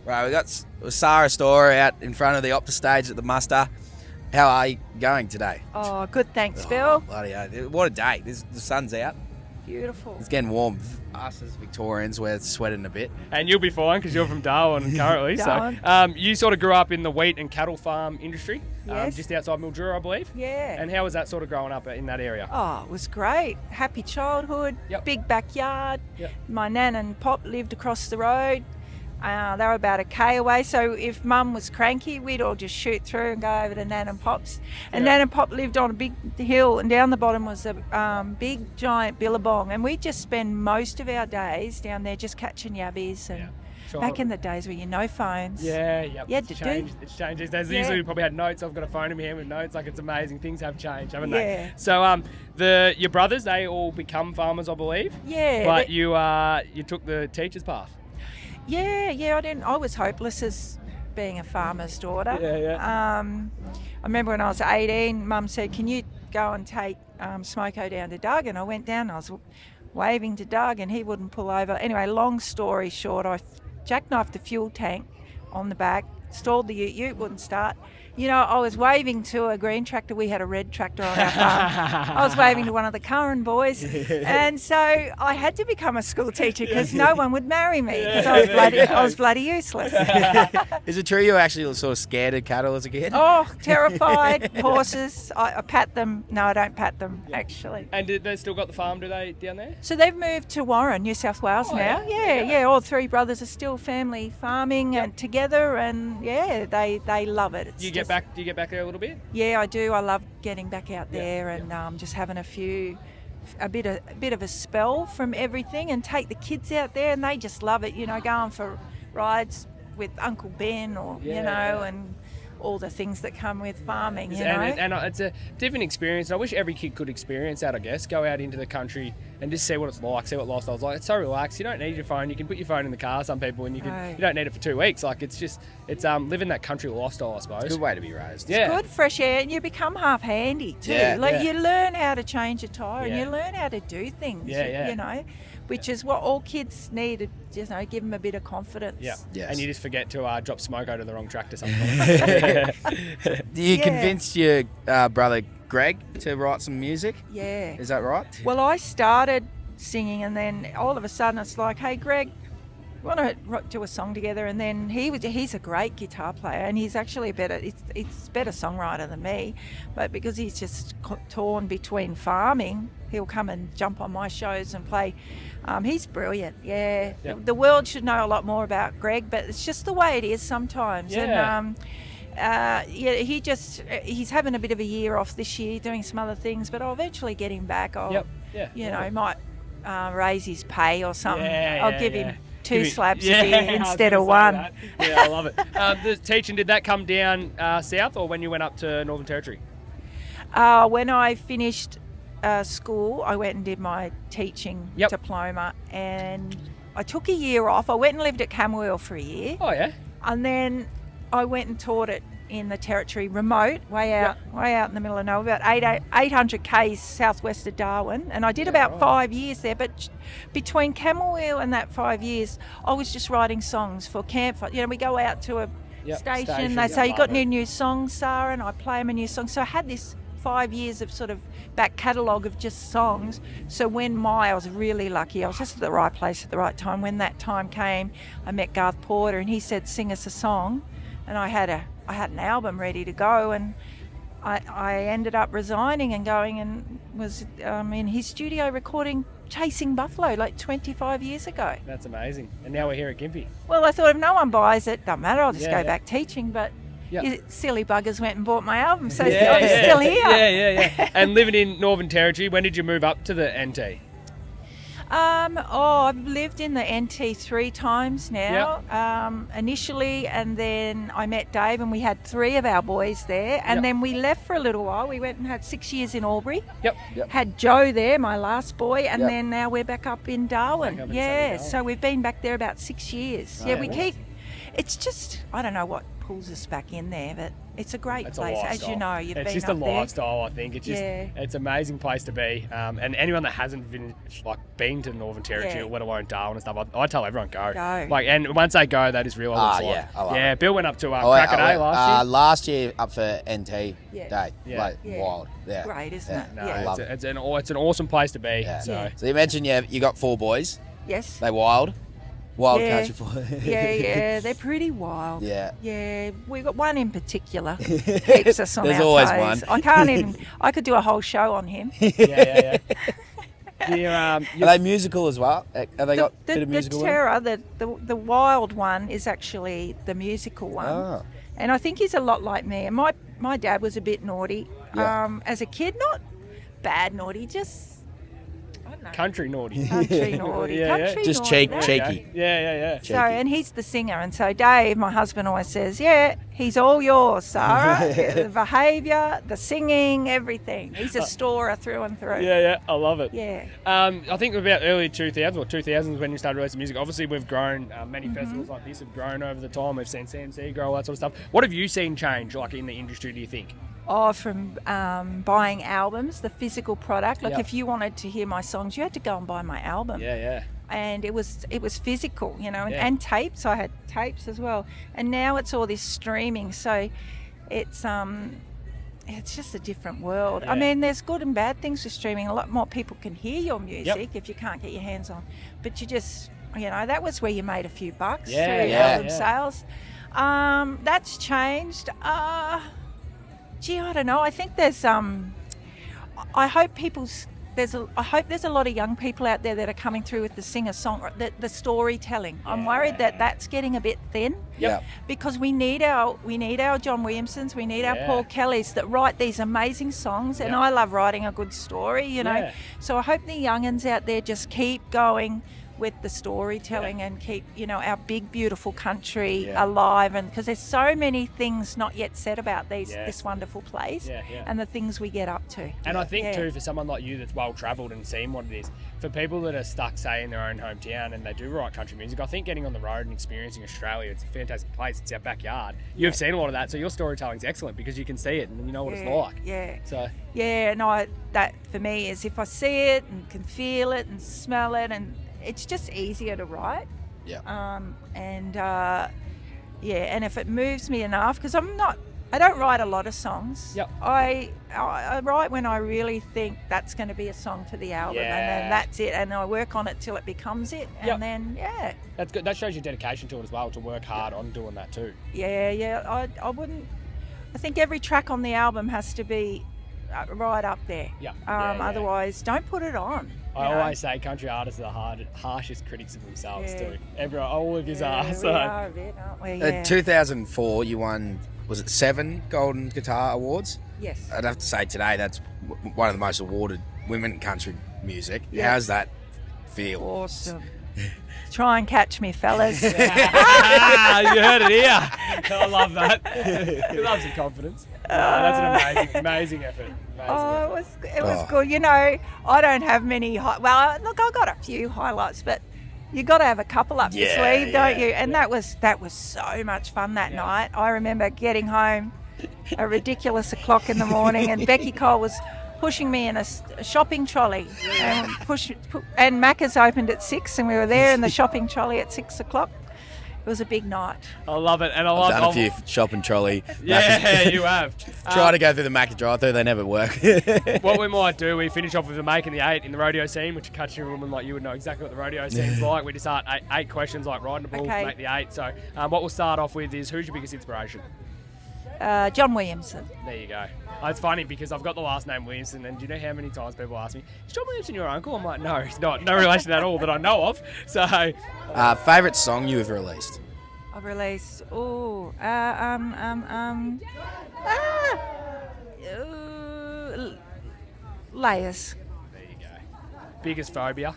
Right, we got SARA STORER out in front of the Optus stage at the muster. How are you going today? Oh, good, thanks, Bill. Bloody hell. What a day. The sun's out. Beautiful. It's getting warm. Us as Victorians, we're sweating a bit. And you'll be fine because you're from Darwin currently. Darwin. So you sort of grew up in the wheat and cattle farm industry, Yes. just outside Mildura, I believe. Yeah. And how was that sort of growing up in that area? Oh, it was great. Happy childhood, Yep. big backyard. Yep. My nan and pop lived across the road. They were about a K away, so if Mum was cranky, we'd all just shoot through and go over to Nan and Pop's. And Yeah. Nan and Pop lived on a big hill, and down the bottom was a big, giant billabong. And we'd just spend most of our days down there just catching yabbies. And Yeah. Sure. back in the days where you no phones. Yeah, yep. You had to It's do- changed. It's changed. There's Yeah. usually probably had notes. I've got a phone in my hand with notes. Like, it's amazing. Things have changed, haven't Yeah. they? So your brothers, they all become farmers, I believe. Yeah. But you took the teacher's path. Yeah, I was hopeless as being a farmer's daughter. Yeah. I remember when I was 18, Mum said, "Can you go and take Smoko down to Doug?" And I went down and I was waving to Doug and he wouldn't pull over. Anyway, long story short, I jackknifed the fuel tank on the back, stalled the ute, wouldn't start. You know, I was waving to a green tractor. We had a red tractor on our farm. I was waving to one of the Curran boys. And so I had to become a school teacher because no one would marry me because I was bloody useless. Is it true you were actually sort of scared of cattle as a kid? Oh, terrified. Horses. I pat them. No, I don't pat them, actually. And did they still got the farm, do they, down there? So they've moved to Warren, New South Wales Oh, now. yeah? Yeah. All three brothers are still family farming and together, and they love it. It's Do you get back there a little bit? Yeah, I do. I love getting back out there and just having a bit of a spell from everything, and take the kids out there, and they just love it. You know, going for rides with Uncle Ben, or and all the things that come with farming. You know, And it's a different experience. And I wish every kid could experience that. I guess go out into the country and just see what it's like, see what lifestyle's like. It's so relaxed. You don't need your phone. You can put your phone in the car. Some people, and you don't need it for 2 weeks. Like it's living that country lifestyle, I suppose. Good way to be raised. Yeah. good fresh air, and you become half handy too. You learn how to change a tyre, and you learn how to do things. You know, which is what all kids need. To just give them a bit of confidence. Yeah. Yes. And you just forget to drop Smoko to the wrong tractor sometimes. You convinced your brother Greg to write some music? Yeah. Is that right? Well, I started singing, and then all of a sudden it's like, "Hey, Greg, we want to do a song together." And then he's a great guitar player, and he's actually it's better songwriter than me, but because he's just torn between farming, he'll come and jump on my shows and play. He's brilliant. Yeah. The world should know a lot more about Greg, but it's just the way it is sometimes. Yeah. And he's having a bit of a year off this year, doing some other things, but I'll eventually get him back. Might raise his pay or something. I'll give him 2 slabs a year instead of 1. Yeah, I love it. The teaching, did that come down south, or when you went up to Northern Territory? When I finished school, I went and did my teaching diploma, and I took a year off. I went and lived at Camberwell for a year. Oh, yeah. And then I went and taught it in the Territory, remote, way out in the middle of nowhere, about 800 k's southwest of Darwin. And I did about 5 years there. But between Camberwell and that 5 years, I was just writing songs for campfire. You know, we go out to a station. They say, "You got any new songs, Sarah?" And I play them a new song. So I had this 5 years of sort of back catalogue of just songs. So I was really lucky. I was just at the right place at the right time. When that time came, I met Garth Porter, and he said, "Sing us a song." And I had an album ready to go, and I ended up resigning and going and was in his studio recording Chasing Buffalo like 25 years ago. That's amazing. And now we're here at Gympie. Well, I thought if no one buys it, doesn't matter, I'll just go back teaching. But Yep. you silly buggers went and bought my album, so I'm still here. Yeah. And living in Northern Territory, when did you move up to the NT? I've lived in the NT 3 times now, initially, and then I met Dave, and we had 3 of our boys there, and then we left for a little while. We went and had 6 years in Albury. Had Joe there, my last boy, and then now we're back up in Darwin. So we've been back there about 6 years. We keep. It's just, I don't know what pulls us back in there. But it's a great It's place, a as you know. You've it's been just up a there. lifestyle, I think. It's just it's an amazing place to be. And anyone that hasn't been to the Northern Territory, let alone Darwin and stuff, I tell everyone go. And once they go, that is real. I love it. Bill went up to Crackaday last year. Last year up for NT Day. Wild. Yeah. Great, isn't it? No, Yeah. it's an awesome place to be. Yeah. So you mentioned you got 4 boys. Yes. They wild country boys. They're pretty wild. Yeah. We got one in particular keeps us on There's our always toes. one. I could do a whole show on him. Yeah. Are they musical as well? Have they got a bit of musical? The terror, the wild one is actually the musical one. Oh. And I think he's a lot like me. And my dad was a bit naughty. As a kid, not bad naughty, just I don't know. Country naughty. Country naughty. Country Just naughty, cheeky. Yeah. So, and he's the singer, and so Dave, my husband, always says, he's all yours, Sarah. The behaviour, the singing, everything. He's a storer through and through. Yeah, I love it. Yeah. I think about early 2000s or 2000s when you started releasing music. Obviously, we've grown. Many festivals like this have grown over the time. We've seen CMC grow, all that sort of stuff. What have you seen change, like in the industry? Do you think? From buying albums, the physical product. Like if you wanted to hear my songs, you had to go and buy my album. Yeah. And it was physical, and tapes. I had tapes as well. And now it's all this streaming. So it's just a different world. Yeah. I mean, there's good and bad things with streaming. A lot more people can hear your music if you can't get your hands on. But you just, that was where you made a few bucks through album sales. That's changed. I don't know. I think there's I hope there's a lot of young people out there that are coming through with the singer-song, the storytelling. I'm worried that that's getting a bit thin. Yep. Because we need our John Williamsons, we need our Paul Kellys that write these amazing songs, and I love writing a good story, So I hope the young'uns out there just keep going with the storytelling and keep our big beautiful country alive, and because there's so many things not yet said about this wonderful place and the things we get up to. And I think too, for someone like you that's well travelled and seen what it is, for people that are stuck say in their own hometown and they do write country music, I think getting on the road and experiencing Australia, it's a fantastic place. It's our backyard. You've seen a lot of that, so your storytelling's excellent because you can see it and you know what it's like. That for me is if I see it and can feel it and smell it, and it's just easier to write. And if it moves me enough, because I don't write a lot of songs. I write when I really think that's going to be a song for the album, and then that's it, and I work on it till it becomes it, and then that's good. That shows your dedication to it as well, to work hard on doing that too. I think every track on the album has to be right up there. Otherwise, don't put it on. I always say country artists are the harshest critics of themselves too. All of yous are. We are a bit, aren't we? In 2004, you won, was it 7 Golden Guitar Awards? Yes. I'd have to say today that's one of the most awarded women in country music. How's that feel? Awesome. Try and catch me, fellas. You heard it here. I love that. He loves the confidence. That's an amazing effort. It was good. I don't have many. Look, I got a few highlights, but you got to have a couple up your sleeve, don't you? And that was so much fun that night. I remember getting home a ridiculous o'clock in the morning, and Becky Cole was pushing me in a shopping trolley, and Macca's opened at 6, and we were there in the shopping trolley at 6 o'clock. It was a big night. I love it, and I've done a few shopping trolley. Yeah, you have. Try to go through the Macca drive-through, they never work. What we might do, we finish off with the making the 8 in the rodeo scene, which a country woman like you would know exactly what the rodeo scene's like. We just start 8 questions like riding a bull, make the 8. So what we'll start off with is, who's your biggest inspiration? John Williamson. There you go. It's funny because I've got the last name Williamson, and do you know how many times people ask me, is John Williamson your uncle? I'm like, no, he's not. No relation at all that I know of. So, favourite song you've released? I've released, Layers. There you go. Biggest phobia?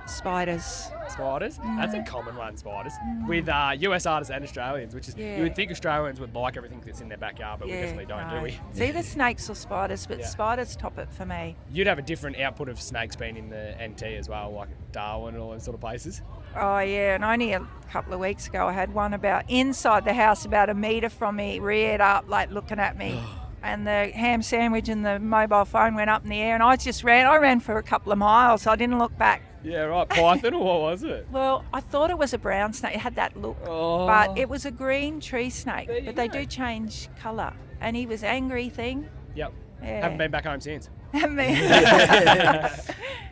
Spiders. Spiders? That's a common one, spiders. With US artists and Australians, which is, you would think Australians would like everything that's in their backyard, but we definitely don't, do we? It's either snakes or spiders, but spiders top it for me. You'd have a different output of snakes being in the NT as well, like Darwin and all those sort of places. Oh, yeah, and only a couple of weeks ago I had one about inside the house about a metre from me, reared up, like looking at me. And the ham sandwich and the mobile phone went up in the air, and I ran for a couple of miles. I didn't look back. Yeah, right. Python, or what was it? Well, I thought it was a brown snake. It had that look. Oh. But it was a green tree snake. There you But they go. do change colour. And he was angry thing. Yep. Yeah. Haven't been back home since.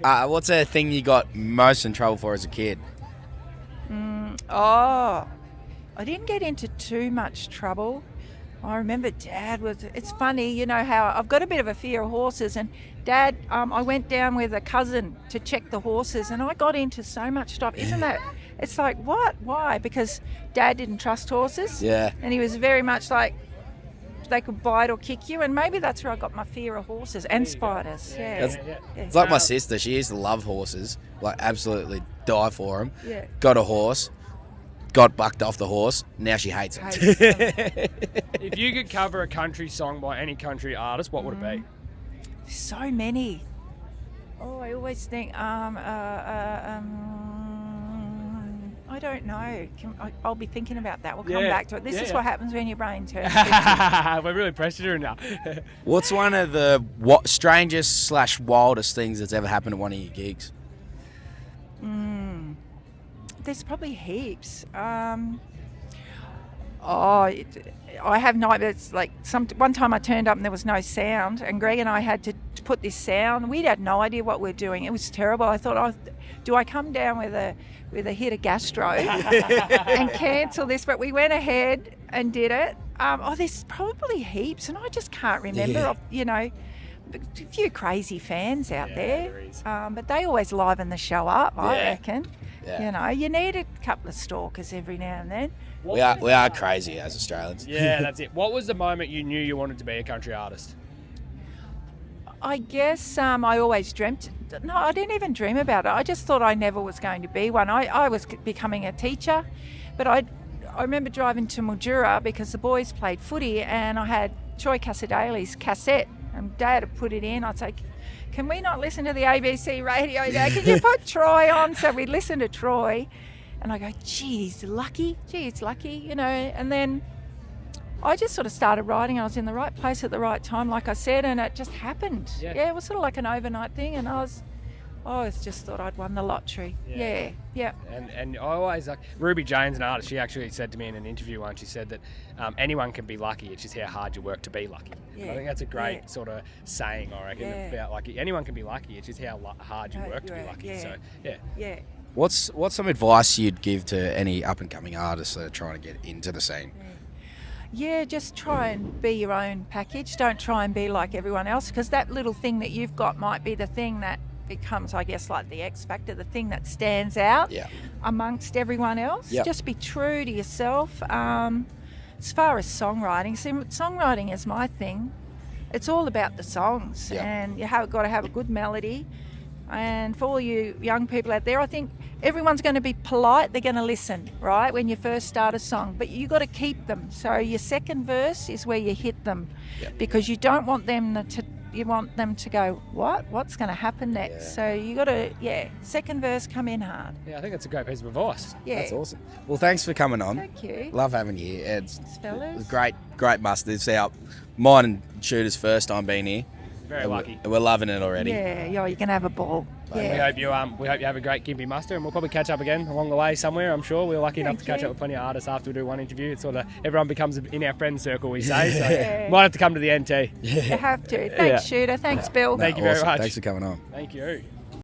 What's a thing you got most in trouble for as a kid? Oh, I didn't get into too much trouble. I remember Dad was, it's funny, you know how I've got a bit of a fear of horses, and Dad, I went down with a cousin to check the horses, and I got into so much stuff. Isn't that, it's like, what? Why? Because Dad didn't trust horses. Yeah. And he was very much like, they could bite or kick you, and maybe that's where I got my fear of horses and spiders. Yeah. That's- Yeah. It's like my sister. She used to love horses, like absolutely die for them. Yeah. Got a horse, got bucked off the horse. Now she hates Hates it. If you could cover a country song by any country artist, what would it be? So many. Oh, I always think, I don't know. I'll be thinking about that. We'll come Yeah. back to it. This Yeah, is yeah. what happens when your brain turns 50. We're really pressured her now. What's one of the strangest / wildest things that's ever happened at one of your gigs? There's probably heaps. I have nightmares. Like one time I turned up and there was no sound, and Greg and I had to put this sound. We had no idea what we were doing. It was terrible. I thought, do I come down with a hit of gastro and cancel this? But we went ahead and did it. There's probably heaps, and I just can't remember. Yeah. You know, a few crazy fans out there, there is. but they always liven the show up. I Yeah. reckon. Yeah. You know, you need a couple of stalkers every now and then. We are crazy as Australians. Yeah, that's it. What was the moment you knew you wanted to be a country artist? I guess I always dreamt. No, I didn't even dream about it. I just thought I never was going to be one. I was becoming a teacher, but I remember driving to Mildura because the boys played footy, and I had Troy Casadale's cassette, and Dad had put it in. I'd say, can we not listen to the ABC radio, Dad? Can you put Troy on? So we'd listen to Troy, and I go, geez, lucky, you know. And then I just sort of started writing. I was in the right place at the right time, like I said, and it just happened. Yeah. It was sort of like an overnight thing, and I just thought I'd won the lottery. Yeah. And I always like Ruby Jane's an artist. She actually said to me in an interview once. She said that anyone can be lucky. It's just how hard you work to be lucky. Yeah. I think that's a great Yeah. sort of saying. I reckon Yeah. about like anyone can be lucky. It's just how hard you Hard work you to be work, lucky. yeah. So yeah. Yeah. What's some advice you'd give to any up and coming artists that are trying to get into the scene? Yeah, just try and be your own package. Don't try and be like everyone else, because that little thing that you've got might be the thing that becomes, I guess, like the X factor, the thing that stands out Yeah. amongst everyone else. Yep. Just be true to yourself. As far as songwriting, see, songwriting is my thing. It's all about the songs, Yep. and you have got to have a good melody. And for all you young people out there, I think everyone's going to be polite. They're going to listen, right, when you first start a song. But you got to keep them. So your second verse is where you hit them, Yep. because you don't want them to. You want them to go, what? What's going to happen next? Yeah. So you got to, second verse, come in hard. Yeah, I think that's a great piece of advice. Yeah. That's awesome. Well, thanks for coming on. Thank you. Love having you here. It's Fellas. great must. It's mine and Shooter's first time being here. Very And lucky. We're loving it already. Yeah, you're going to have a ball. We Yeah. hope you have a great Gympie muster, and we'll probably catch up again along the way somewhere. I'm sure we're lucky enough Thank to catch you. up with plenty of artists after we do one interview. It's sort of everyone becomes in our friend circle, we say. So Yeah. might have to come to the NT. You have to. Thanks, Shooter. Thanks, Bill. Thank you very Awesome. much. Thanks for coming on. Thank you.